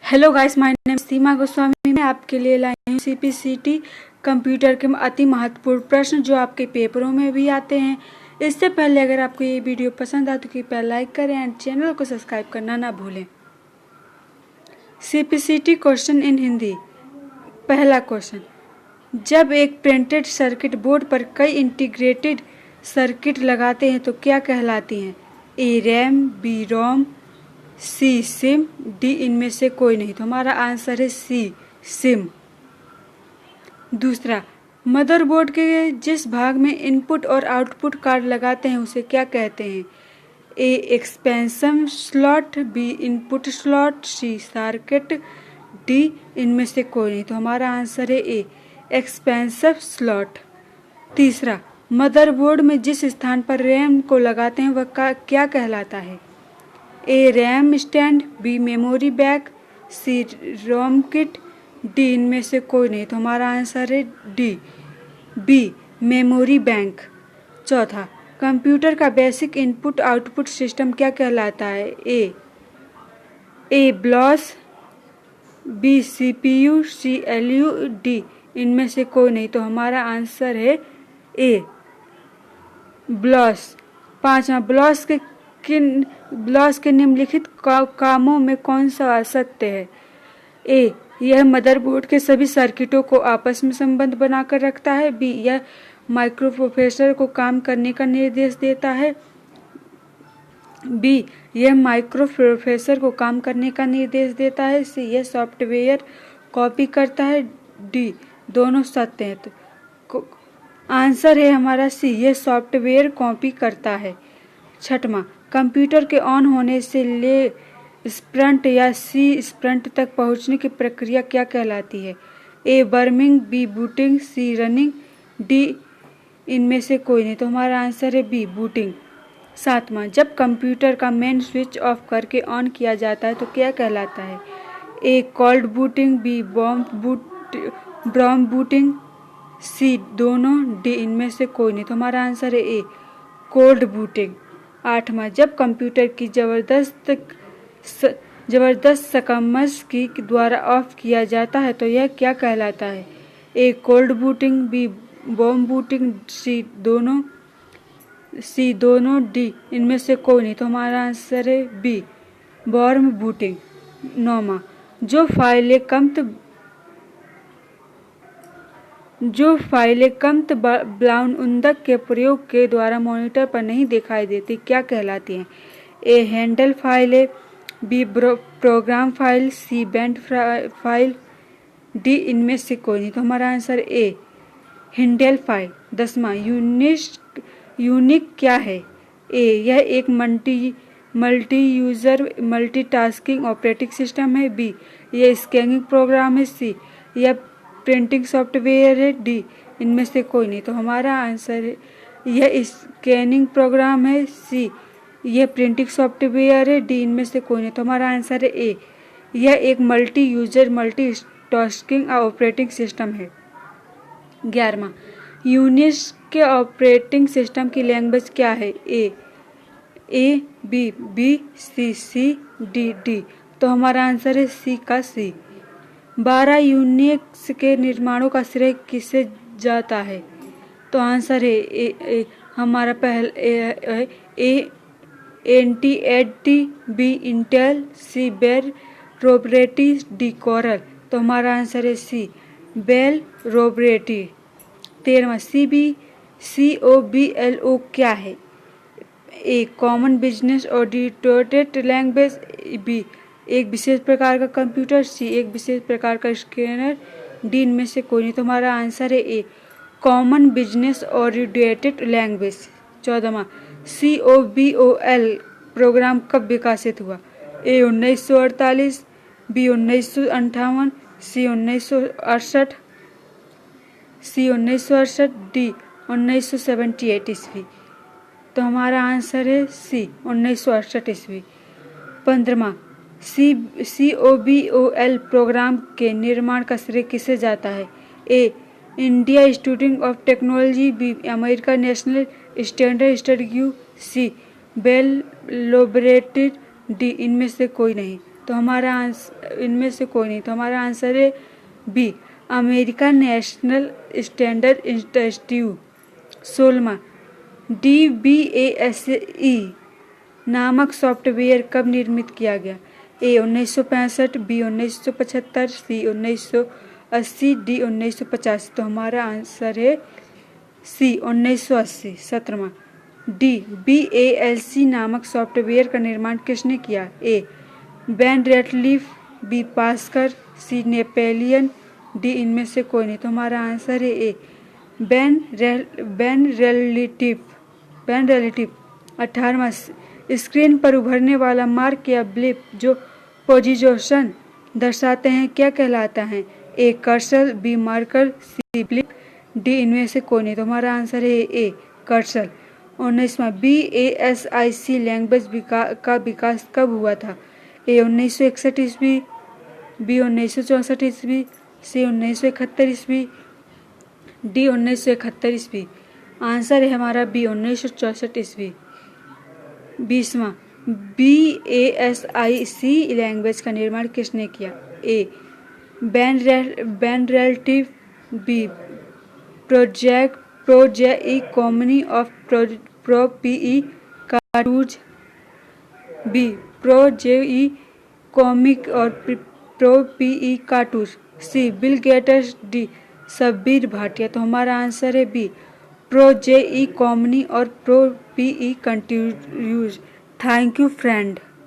Hello guys, my name सीमा गोस्वामी। मैं आपके लिए लाई हूँ सीपीसीटी कंप्यूटर के अति महत्वपूर्ण प्रश्न जो आपके पेपरों में भी आते हैं। इससे पहले अगर आपको ये वीडियो पसंद आए तो कृपया लाइक करें एंड चैनल को सब्सक्राइब करना ना भूलें। CPCT question in Hindi. पहला क्वेश्चन, जब एक प्रिंटेड सर्किट बोर्ड पर कई इंटीग्रेटेड सर्किट लगाते हैं तो क्या कहलाती हैं? ए रैम, बी रोम, सी सिम, डी इनमें से कोई नहीं। तो हमारा आंसर है सी सिम। दूसरा, मदरबोर्ड के जिस भाग में इनपुट और आउटपुट कार्ड लगाते हैं उसे क्या कहते हैं? A expansion slot, B input slot, C circuit, D इनमें से कोई नहीं। तो हमारा आंसर है ए एक्सपेंसिव स्लॉट। तीसरा, मदरबोर्ड में जिस स्थान पर रैम को लगाते हैं वह क्या कहलाता है? A RAM stand, B memory bag, C ROM kit, D इनमें से कोई नहीं। तो हमारा आंसर है डी बी मेमोरी बैंक। चौथा, कंप्यूटर का बेसिक इनपुट आउटपुट सिस्टम क्या कहलाता है? A BIOS, B CPU, C ALU, D इनमें से कोई नहीं। तो हमारा आंसर है ए ब्लॉस। पांचवा, ब्लॉस के निम्नलिखित कामों में कौन सा असत्य है? ए यह मदरबोर्ड के सभी सर्किटों को आपस में संबंध बनाकर रखता है, बी यह माइक्रोप्रोसेसर को काम करने का निर्देश देता है, बी यह माइक्रोप्रोसेसर को काम करने का निर्देश देता है, सी यह सॉफ्टवेयर कॉपी करता है, डी दोनों सत्य हैं। तो आंसर है हमारा सी यह सॉफ्टवेयर कॉपी करता है। छठवां, कंप्यूटर के ऑन होने से ले स्प्रंट या सी स्प्रंट तक पहुंचने की प्रक्रिया क्या कहलाती है? ए बर्मिंग, बी बूटिंग, सी रनिंग, डी इनमें से कोई नहीं। तो हमारा आंसर है बी बूटिंग। सातवां, जब कंप्यूटर का मेन स्विच ऑफ करके ऑन किया जाता है तो क्या कहलाता है? A cold booting, B warm booting, C दोनों, डी इनमें से कोई नहीं। तो हमारा आंसर है ए कोल्ड बूटिंग। आठवां, जब कंप्यूटर की जबरदस्त सकमस की द्वारा ऑफ किया जाता है तो यह क्या कहलाता है? A cold booting, B warm booting, C दोनों, डी इनमें से कोई नहीं। तो हमारा आंसर है बी वॉर्म बूटिंग। नौवां, जो फाइलें कम्त ब्लाउनउंदक के प्रयोग के द्वारा मॉनिटर पर नहीं दिखाई देती क्या कहलाती हैं? ए हैंडल फाइलें, B program file, C band file, D इनमें से कोई नहीं। तो हमारा आंसर ए हैंडल फाइल। 10वां, यूनिक क्या है? ए यह एक multi user multitasking operating system है, बी यह स्कैनिंग प्रोग्राम है, सी यह प्रिंटिंग सॉफ्टवेयर है, डी इनमें से कोई नहीं। तो हमारा आंसर है यह स्कैनिंग प्रोग्राम है, सी यह प्रिंटिंग सॉफ्टवेयर है, डी इनमें से कोई नहीं। तो हमारा आंसर है ए यह एक multi user multitasking operating system है। 11वां, यूनिक्स के ऑपरेटिंग सिस्टम की लैंग्वेज क्या है? A B C D D. तो हमारा आंसर है सी का सी। 12 यूनिक्स के निर्माणों का श्रेय किसे जाता है? तो आंसर है हमारा पहला ए NT80, बी इंटेल, सी बेल रोबरेटी, डी कोरल। तो हमारा आंसर है सी बेल रोबरेटी। 13वां, COBLO क्या है? A common business audited language, B एक विशेष प्रकार का कंप्यूटर, सी एक विशेष प्रकार का स्कैनर, डी इनमें से कोई नहीं। तो हमारा आंसर है A common business audited language. 14वां, COBOL प्रोग्राम कब विकसित हुआ? ए 1948, बी 1958, सी 1968, डी 1978 ईस्वी। तो हमारा आंसर है सी 1968 ईस्वी। 15वां, COBOL प्रोग्राम के निर्माण का श्रेय किसे जाता है? A India institute of technology, B America national standard institute, C Bell laboratory, D इनमें से कोई नहीं। तो हमारा आंसर इनमें से कोई नहीं, तो हमारा आंसर है B America national standard institute. 16वां DBASE नामक सॉफ्टवेयर कब निर्मित किया गया? A 1965, B 1975, C 1980, D 1985। तो हमारा आंसर है सी 1980। 17वां DBALC नामक सॉफ्टवेयर का निर्माण किसने किया? A Ben Ratcliff, B पास्कर, C Napoleon, D इनमें से कोई नहीं। तो हमारा आंसर है ए बेन रिलेटिव। 18वां स्क्रीन पर उभरने वाला मार्क या ब्लिप जो पोजीशन दर्शाते हैं क्या कहलाता है? ए कर्सर, बी मार्कर, सी ब्लिप, डी इनमें से कोई नहीं। तो हमारा आंसर है ए कर्सर। 19वां BASIC लैंग्वेज का विकास कब हुआ था? ए 1961 ईस्वी, बी 1964 ईस्वी, सी 1971 ईस्वी, डी 1971 ईस्वी। आंसर है हमारा बी 1964 ईस्वी। 20वां BASIC लैंग्वेज का निर्माण किसने किया? ए बेन रैटक्लिफ, बी प्रोजेइकोनॉमी ऑफ प्रो-पीई कार्टूज, बी प्रोजेइकोनॉमिक और प्रो-पीई कार्टूज, C Bill Gates, D Shabbir Bhatia. तो हमारा आंसर है बी प्रोजेइकोनॉमी और प्रो-पीई कार्टूज। Thank you friend.